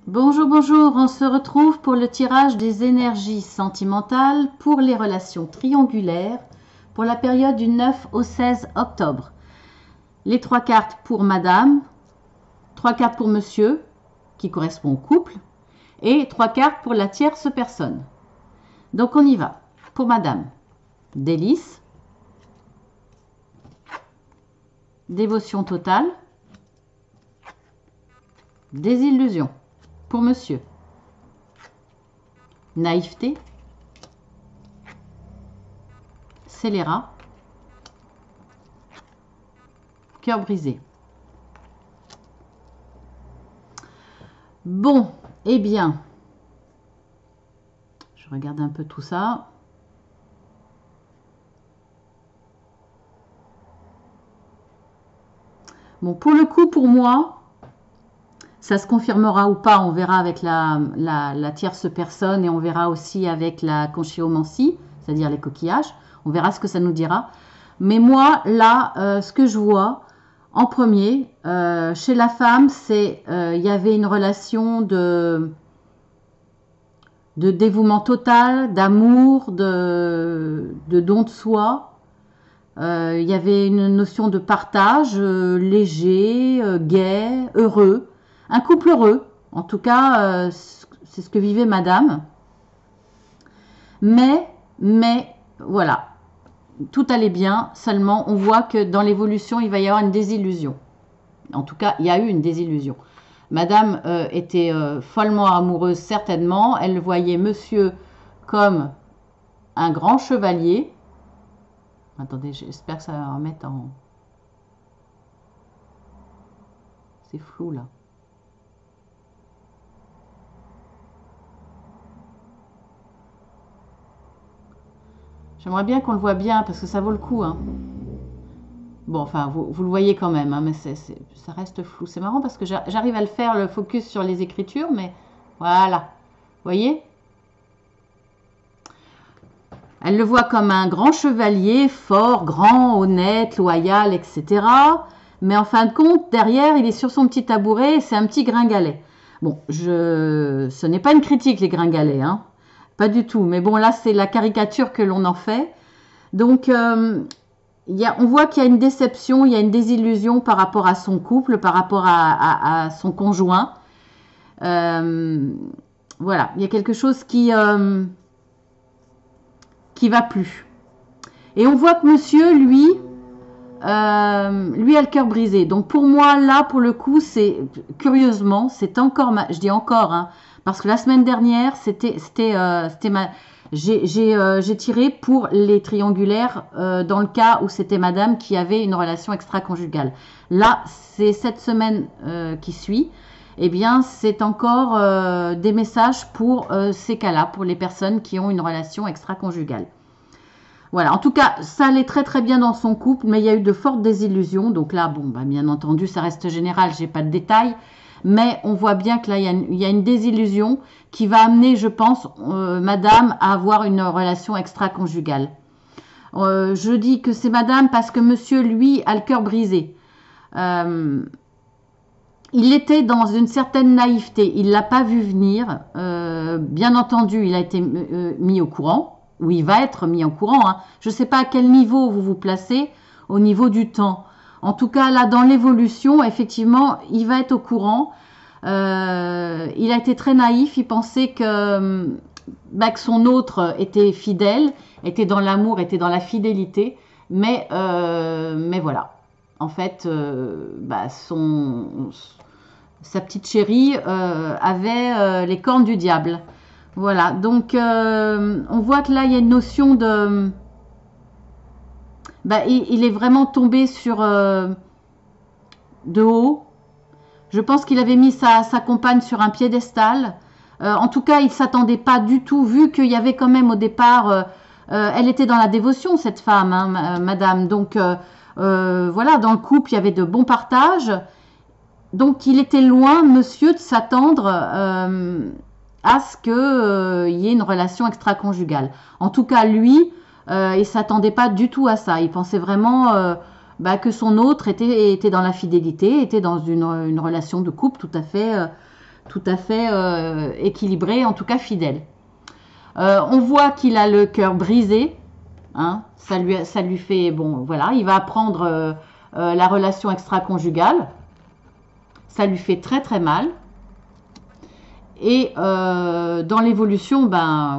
Bonjour, bonjour, on se retrouve pour le tirage des énergies sentimentales pour les relations triangulaires pour la période du 9 au 16 octobre. Les 3 cartes pour madame, 3 cartes pour monsieur, qui correspond au couple, et 3 cartes pour la tierce personne. Donc on y va. Pour madame, délice, dévotion totale, désillusion. Pour monsieur, naïveté, scélérat, cœur brisé. Bon, eh bien, je regarde un peu tout ça. Bon, pour le coup, pour moi, ça se confirmera ou pas, on verra avec la tierce personne et on verra aussi avec la conchiomancie, c'est-à-dire les coquillages. On verra ce que ça nous dira. Mais moi, là, ce que je vois en premier, chez la femme, c'est il y avait une relation de dévouement total, d'amour, de don de soi. Il y avait une notion de partage léger, gai, heureux. Un couple heureux, en tout cas, c'est ce que vivait madame. Mais, voilà, tout allait bien, seulement on voit que dans l'évolution, il va y avoir une désillusion. En tout cas, il y a eu une désillusion. Madame était follement amoureuse, certainement. Elle voyait monsieur comme un grand chevalier. Attendez, j'espère que ça va remettre en... C'est flou, là. J'aimerais bien qu'on le voit bien, parce que ça vaut le coup, hein. Bon, enfin, vous le voyez quand même, hein, mais ça reste flou. C'est marrant parce que j'arrive à le faire, le focus sur les écritures, mais voilà. Vous voyez? Elle le voit comme un grand chevalier, fort, grand, honnête, loyal, etc. Mais en fin de compte, derrière, il est sur son petit tabouret et c'est un petit gringalet. Bon, ce n'est pas une critique, les gringalets, hein. Pas du tout. Mais bon, là, c'est la caricature que l'on en fait. Donc, on voit qu'il y a une déception, il y a une désillusion par rapport à son couple, par rapport à son conjoint. Voilà, il y a quelque chose qui va plus. Et on voit que monsieur, lui a le cœur brisé. Donc pour moi, là, pour le coup, c'est curieusement, c'est encore, je dis encore, hein, parce que la semaine dernière, j'ai tiré pour les triangulaires dans le cas où c'était madame qui avait une relation extra-conjugale. Là, c'est cette semaine qui suit. Eh bien, c'est encore des messages pour ces cas-là, pour les personnes qui ont une relation extra-conjugale. Voilà, en tout cas, ça allait très très bien dans son couple, mais il y a eu de fortes désillusions. Donc là, bon, bah, bien entendu, ça reste général, j'ai pas de détails. Mais on voit bien que là, il y a une désillusion qui va amener, je pense, madame à avoir une relation extra-conjugale. Je dis que c'est madame parce que monsieur, lui, a le cœur brisé. Il était dans une certaine naïveté. Il ne l'a pas vu venir. Bien entendu, il a été mis au courant, ou il va être mis en courant. Hein. Je ne sais pas à quel niveau vous vous placez au niveau du temps. En tout cas, là, dans l'évolution, effectivement, il va être au courant. Il a été très naïf. Il pensait que son autre était fidèle, était dans l'amour, était dans la fidélité. Mais voilà. En fait, sa petite chérie avait les cornes du diable. Voilà, donc on voit que là, il y a une notion de... il est vraiment tombé sur de haut. Je pense qu'il avait mis sa compagne sur un piédestal. En tout cas, il ne s'attendait pas du tout, vu qu'il y avait quand même au départ... elle était dans la dévotion, cette femme, hein, madame. Donc, voilà, dans le couple, il y avait de bons partages. Donc, il était loin, monsieur, de s'attendre à ce qu'il y ait une relation extra-conjugale. En tout cas, lui, il ne s'attendait pas du tout à ça. Il pensait vraiment que son autre était dans la fidélité, était dans une relation de couple tout à fait tout à fait équilibré, en tout cas fidèle. On voit qu'il a le cœur brisé, hein, ça lui fait, bon, voilà, il va apprendre la relation extra-conjugale, ça lui fait très très mal. Et dans l'évolution, ben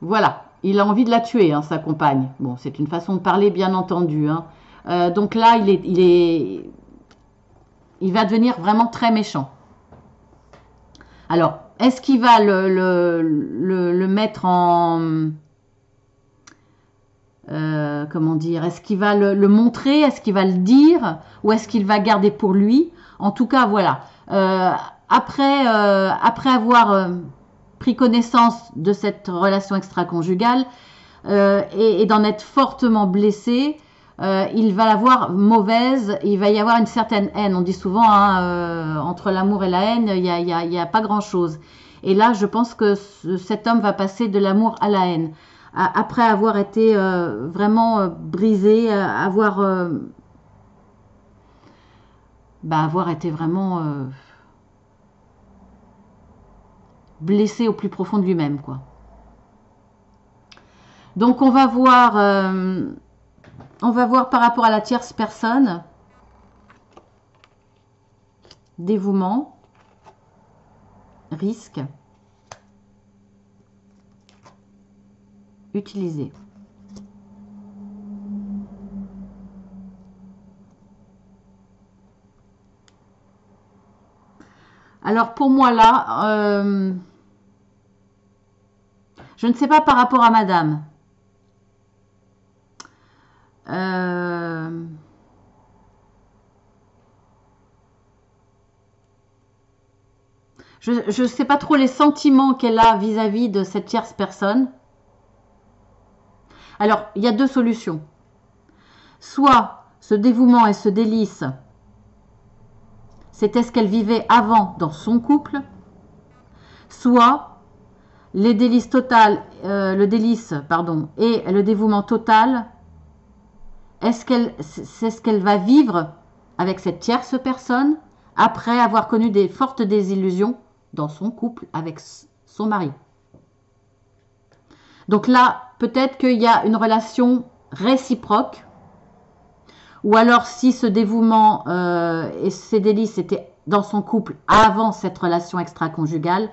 voilà, il a envie de la tuer, hein, sa compagne. Bon, c'est une façon de parler, bien entendu, hein. Donc là, il va devenir vraiment très méchant. Alors, est-ce qu'il va le mettre en... comment dire? Est-ce qu'il va le montrer? Est-ce qu'il va le dire? Ou est-ce qu'il va garder pour lui? En tout cas, voilà. Après avoir pris connaissance de cette relation extra-conjugale et d'en être fortement blessé, il va la voir mauvaise, il va y avoir une certaine haine. On dit souvent, hein, entre l'amour et la haine, il y a pas grand-chose. Et là, je pense que cet homme va passer de l'amour à la haine. Après avoir été vraiment brisé, avoir été vraiment blessé au plus profond de lui-même, quoi. Donc on va voir par rapport à la tierce personne, dévouement, risque, utiliser. Alors pour moi là, je ne sais pas par rapport à madame. Je ne sais pas trop les sentiments qu'elle a vis-à-vis de cette tierce personne. Alors, il y a deux solutions. Soit ce dévouement et ce délice, c'était ce qu'elle vivait avant dans son couple. Soit les délices totales, le délice, pardon, et le dévouement total, c'est ce qu'elle va vivre avec cette tierce personne après avoir connu des fortes désillusions dans son couple avec son mari. Donc là, peut-être qu'il y a une relation réciproque, ou alors si ce dévouement et ces délices étaient dans son couple avant cette relation extra-conjugale,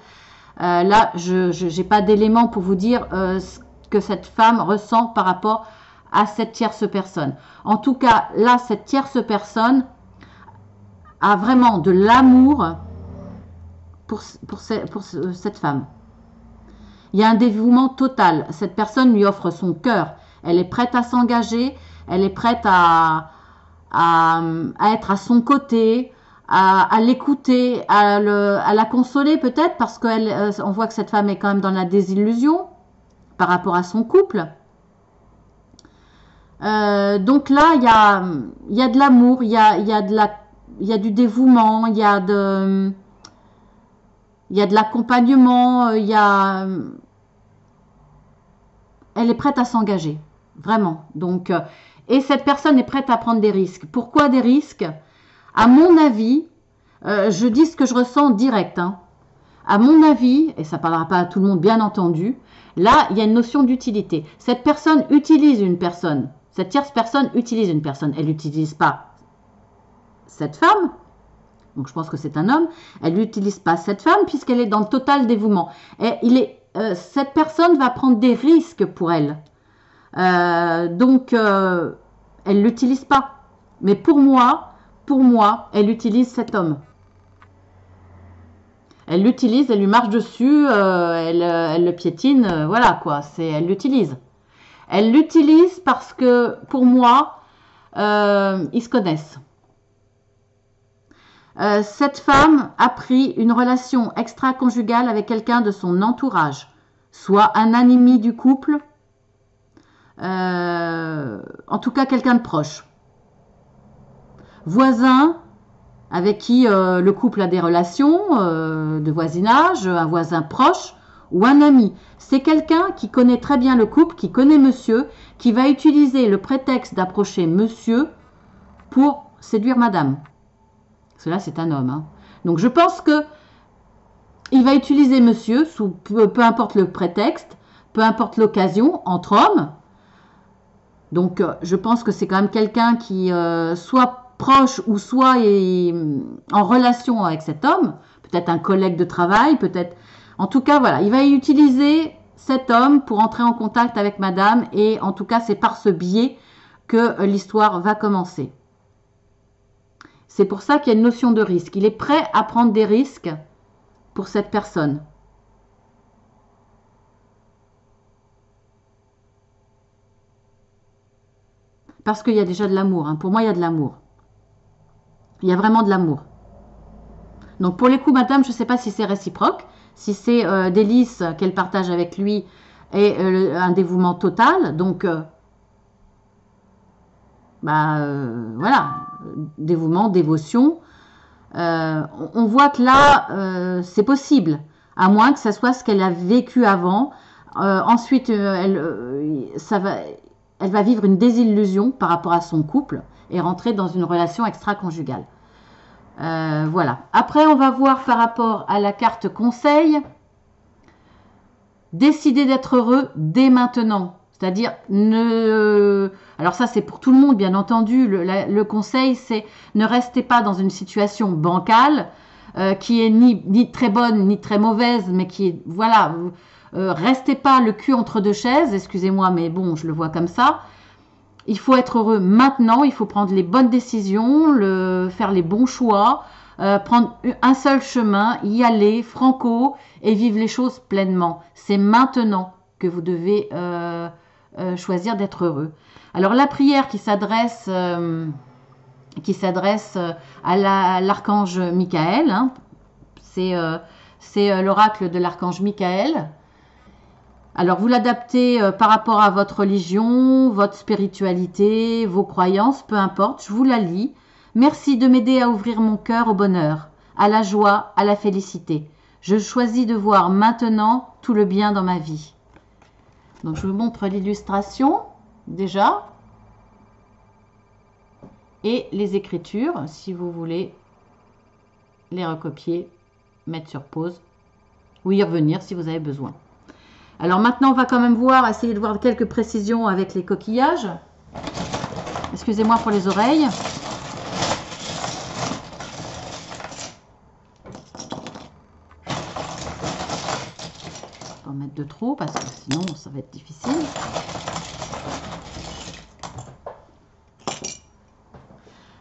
là, je n'ai pas d'éléments pour vous dire ce que cette femme ressent par rapport à cette tierce personne. En tout cas, là, cette tierce personne a vraiment de l'amour pour cette femme. Il y a un dévouement total. Cette personne lui offre son cœur. Elle est prête à s'engager. Elle est prête à être à son côté, à l'écouter, à la consoler peut-être parce qu'on voit que cette femme est quand même dans la désillusion par rapport à son couple. Donc là, il y a de l'amour, il y a du dévouement, il y a de l'accompagnement, elle est prête à s'engager, vraiment. Donc, et cette personne est prête à prendre des risques. Pourquoi des risques? À mon avis, je dis ce que je ressens direct, hein. À mon avis, et ça ne parlera pas à tout le monde, bien entendu, là, il y a une notion d'utilité. Cette personne utilise une personne. Cette tierce personne utilise une personne. Elle n'utilise pas cette femme. Donc, je pense que c'est un homme. Elle n'utilise pas cette femme puisqu'elle est dans le total dévouement. Et cette personne va prendre des risques pour elle. Donc, elle ne l'utilise pas. Mais pour moi, elle utilise cet homme. Elle l'utilise, elle lui marche dessus, elle le piétine, voilà quoi, elle l'utilise. Elle l'utilise parce que, pour moi, ils se connaissent. Cette femme a pris une relation extra-conjugale avec quelqu'un de son entourage, soit un ami du couple, en tout cas quelqu'un de proche. Voisin avec qui le couple a des relations de voisinage, un voisin proche ou un ami. C'est quelqu'un qui connaît très bien le couple, qui connaît monsieur, qui va utiliser le prétexte d'approcher monsieur pour séduire madame. Cela, c'est un homme, hein. Donc je pense que il va utiliser monsieur, sous peu importe le prétexte, peu importe l'occasion, entre hommes. Donc je pense que c'est quand même quelqu'un qui soit proche ou soit est en relation avec cet homme, peut-être un collègue de travail, peut-être... En tout cas, voilà, il va utiliser cet homme pour entrer en contact avec madame et en tout cas, c'est par ce biais que l'histoire va commencer. C'est pour ça qu'il y a une notion de risque. Il est prêt à prendre des risques pour cette personne. Parce qu'il y a déjà de l'amour. Hein. Pour moi, il y a de l'amour. Il y a vraiment de l'amour. Donc pour les coups, madame, je ne sais pas si c'est réciproque, si c'est délices qu'elle partage avec lui et un dévouement total. Donc, voilà, dévouement, dévotion. On voit que là, c'est possible, à moins que ça soit ce qu'elle a vécu avant. Ensuite, elle va vivre une désillusion par rapport à son couple et rentrer dans une relation extra-conjugale. Voilà. Après, on va voir par rapport à la carte conseil. Décidez d'être heureux dès maintenant. C'est-à-dire, alors ça c'est pour tout le monde bien entendu, le conseil c'est ne restez pas dans une situation bancale qui est ni très bonne ni très mauvaise, mais qui est, voilà, restez pas le cul entre deux chaises, excusez-moi mais bon je le vois comme ça. Il faut être heureux maintenant, il faut prendre les bonnes décisions, faire les bons choix, prendre un seul chemin, y aller franco et vivre les choses pleinement. C'est maintenant que vous devez choisir d'être heureux. Alors la prière qui s'adresse à l'archange Michael, hein, c'est l'oracle de l'archange Michael. Alors vous l'adaptez par rapport à votre religion, votre spiritualité, vos croyances, peu importe, je vous la lis. Merci de m'aider à ouvrir mon cœur au bonheur, à la joie, à la félicité. Je choisis de voir maintenant tout le bien dans ma vie. Donc je vous montre l'illustration déjà et les écritures si vous voulez les recopier, mettre sur pause ou y revenir si vous avez besoin. Alors maintenant on va quand même essayer de voir quelques précisions avec les coquillages. Excusez-moi pour les oreilles. En mettre de trop parce que sinon ça va être difficile.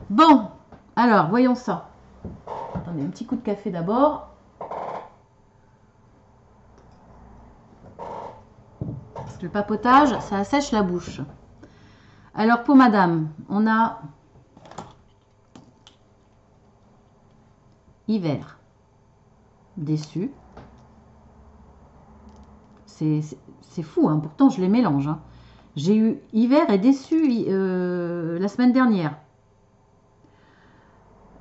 Bon, alors voyons ça. Attendez, un petit coup de café d'abord. Parce que le papotage, ça assèche la bouche. Alors pour madame, on a hiver, déçu. C'est fou, hein. Pourtant je les mélange. Hein. J'ai eu hiver et déçu la semaine dernière.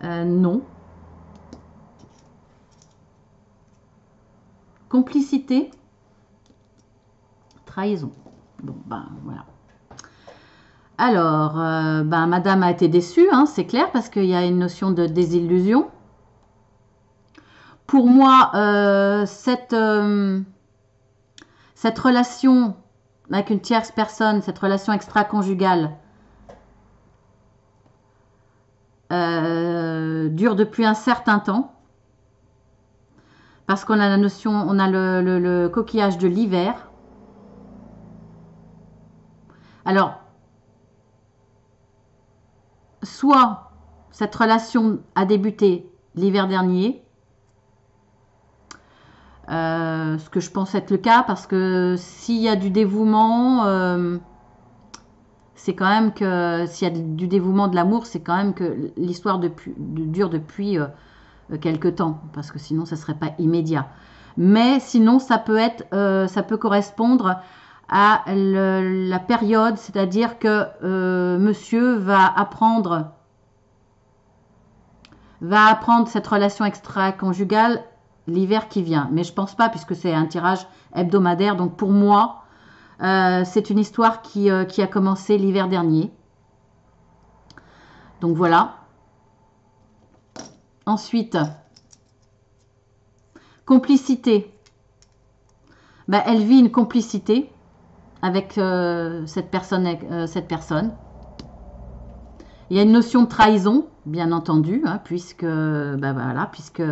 Non. Complicité. Trahison. Bon, ben voilà. Alors, madame a été déçue, hein, c'est clair, parce qu'il y a une notion de désillusion. Pour moi, cette relation avec une tierce personne, cette relation extra-conjugale, dure depuis un certain temps. Parce qu'on a la notion, on a le coquillage de l'hiver. Alors, soit cette relation a débuté l'hiver dernier, ce que je pense être le cas, parce que s'il y a du dévouement, c'est quand même que s'il y a du dévouement, de l'amour, c'est quand même que l'histoire dure depuis quelque temps, parce que sinon ça serait pas immédiat. Mais sinon ça peut correspondre à la période, c'est-à-dire que monsieur va apprendre cette relation extra-conjugale l'hiver qui vient. Mais je pense pas, puisque c'est un tirage hebdomadaire. Donc pour moi, c'est une histoire qui a commencé l'hiver dernier. Donc voilà. Ensuite, Complicité. Ben, elle vit une complicité avec cette personne. Il y a une notion de trahison, bien entendu, hein, puisque, ben voilà, puisque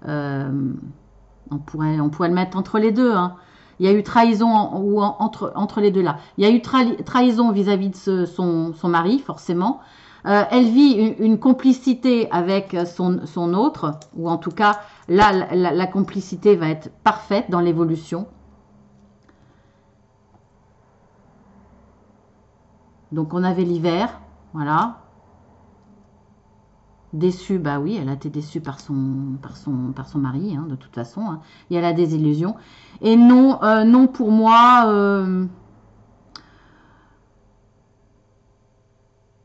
on pourrait le mettre entre les deux. Hein. Il y a eu trahison entre les deux là. Il y a eu trahison vis-à-vis de son mari, forcément. Elle vit une complicité avec son autre, ou en tout cas, là, la complicité va être parfaite dans l'évolution. Donc, on avait l'hiver, voilà. Déçue, bah oui, elle a été déçue par son mari, hein, de toute façon. Hein. Il y a la désillusion. Et non, non pour moi...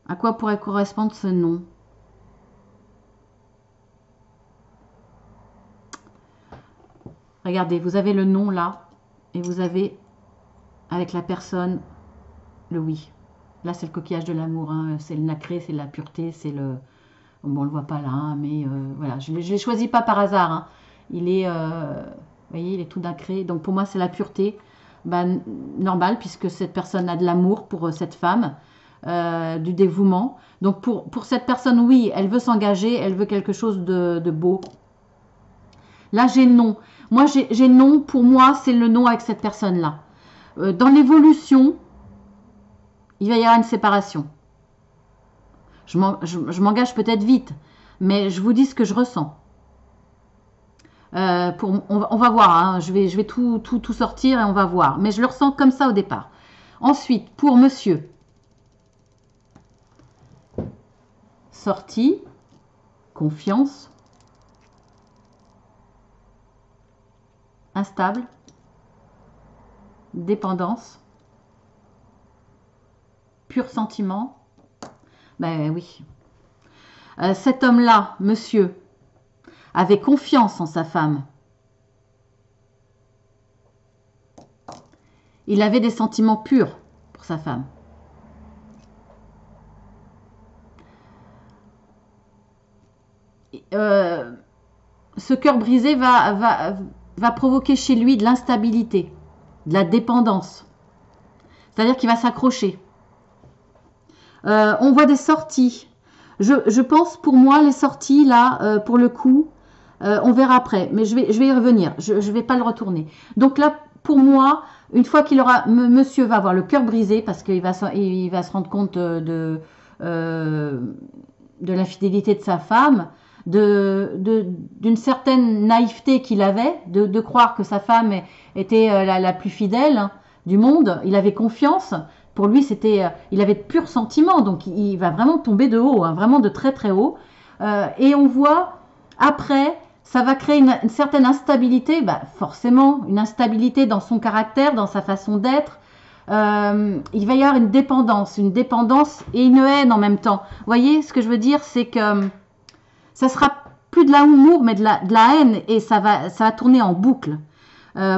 à quoi pourrait correspondre ce non? Regardez, vous avez le non là, et vous avez, avec la personne, le oui. Là, c'est le coquillage de l'amour, hein. C'est le nacré, c'est la pureté, c'est le... Bon, on le voit pas là, hein, mais voilà, je ne l'ai choisi pas par hasard. Hein. Il est, vous voyez, il est tout nacré. Donc pour moi, c'est la pureté. Ben, normal, puisque cette personne a de l'amour pour cette femme, du dévouement. Donc pour cette personne, oui, elle veut s'engager, elle veut quelque chose de beau. Là, j'ai non. Moi, j'ai non. Pour moi, c'est le non avec cette personne-là. Dans l'évolution, il va y avoir une séparation. Je m'engage peut-être vite, mais je vous dis ce que je ressens. On va voir, hein, je vais tout sortir et on va voir. Mais je le ressens comme ça au départ. Ensuite, pour monsieur, sortie, confiance, instable, dépendance, pur sentiment. Ben oui. Cet homme-là, monsieur, avait confiance en sa femme. Il avait des sentiments purs pour sa femme. Ce cœur brisé va provoquer chez lui de l'instabilité, de la dépendance. C'est-à-dire qu'il va s'accrocher. On voit des sorties. Je pense pour moi, les sorties, là, pour le coup, on verra après. Mais je vais y revenir. Je ne vais pas le retourner. Donc là, pour moi, une fois qu'il aura... Monsieur va avoir le cœur brisé parce qu'il va se rendre compte de l'infidélité de sa femme, d'une certaine naïveté qu'il avait, de croire que sa femme était la plus fidèle du monde. Il avait confiance. Pour lui, il avait de purs sentiments, donc il va vraiment tomber de haut, hein, vraiment de très très haut. Et on voit, après, ça va créer une certaine instabilité, bah, forcément, une instabilité dans son caractère, dans sa façon d'être. Il va y avoir une dépendance et une haine en même temps. Vous voyez, ce que je veux dire, c'est que ça sera plus de l'amour, mais de la haine, et ça va tourner en boucle.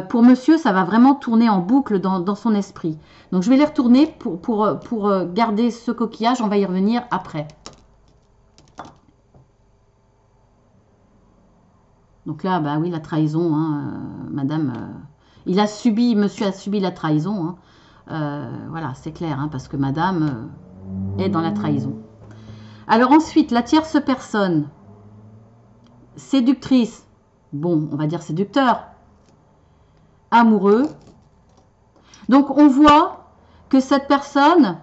Pour monsieur, ça va vraiment tourner en boucle dans son esprit. Donc je vais les retourner pour garder ce coquillage. On va y revenir après. Donc là, bah oui, la trahison, hein, madame. Monsieur a subi la trahison. Hein. Voilà, c'est clair, hein, parce que madame est dans la trahison. Alors ensuite, la tierce personne, séductrice. Bon, on va dire séducteur. Amoureux. Donc on voit que cette personne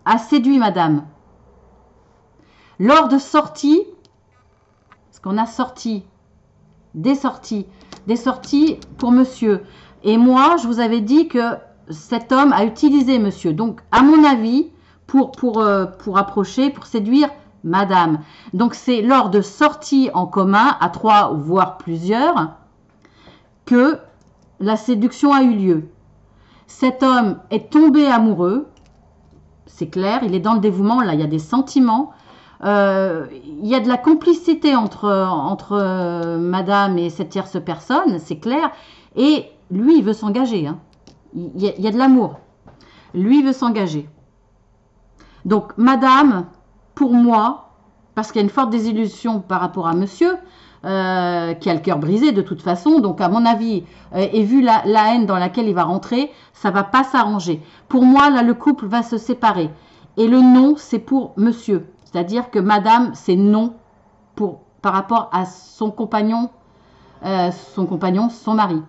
a séduit madame. Lors de sorties, parce qu'on a des sorties pour monsieur. Et moi, je vous avais dit que cet homme a utilisé monsieur. Donc, à mon avis, pour approcher, pour séduire madame. Donc, c'est lors de sorties en commun, à 3 voire plusieurs, que la séduction a eu lieu. Cet homme est tombé amoureux, c'est clair, il est dans le dévouement, là il y a des sentiments, il y a de la complicité entre madame et cette tierce personne, c'est clair, et lui il veut s'engager, hein. Il y a de l'amour, lui il veut s'engager. Donc madame, pour moi, parce qu'il y a une forte désillusion par rapport à monsieur, qui a le cœur brisé de toute façon. Donc, à mon avis, et vu la haine dans laquelle il va rentrer, ça va pas s'arranger. Pour moi, là, le couple va se séparer. Et le non, c'est pour monsieur. C'est-à-dire que madame, c'est non par rapport à son compagnon, son mari.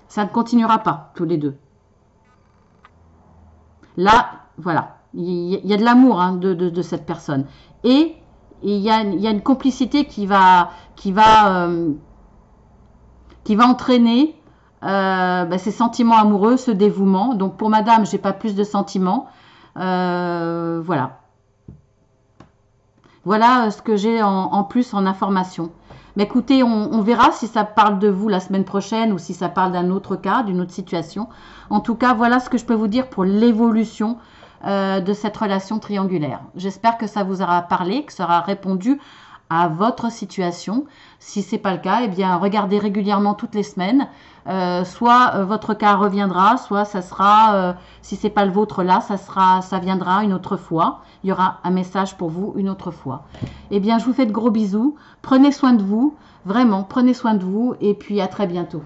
Ça ne continuera pas, tous les deux. Là, voilà. Il y a de l'amour hein, de cette personne. Et il y a une complicité qui va entraîner ces sentiments amoureux, ce dévouement. Donc pour madame, j'ai pas plus de sentiments. Voilà. Voilà ce que j'ai en plus en information. Mais écoutez, on verra si ça parle de vous la semaine prochaine ou si ça parle d'un autre cas, d'une autre situation. En tout cas, voilà ce que je peux vous dire pour l'évolution de cette relation triangulaire. J'espère que ça vous aura parlé, que ça aura répondu à votre situation. Si ce n'est pas le cas, eh bien, regardez régulièrement toutes les semaines. Soit votre cas reviendra, soit ça sera, si ce n'est pas le vôtre là, ça viendra une autre fois. Il y aura un message pour vous une autre fois. Eh bien, je vous fais de gros bisous. Prenez soin de vous. Vraiment, prenez soin de vous. Et puis, à très bientôt.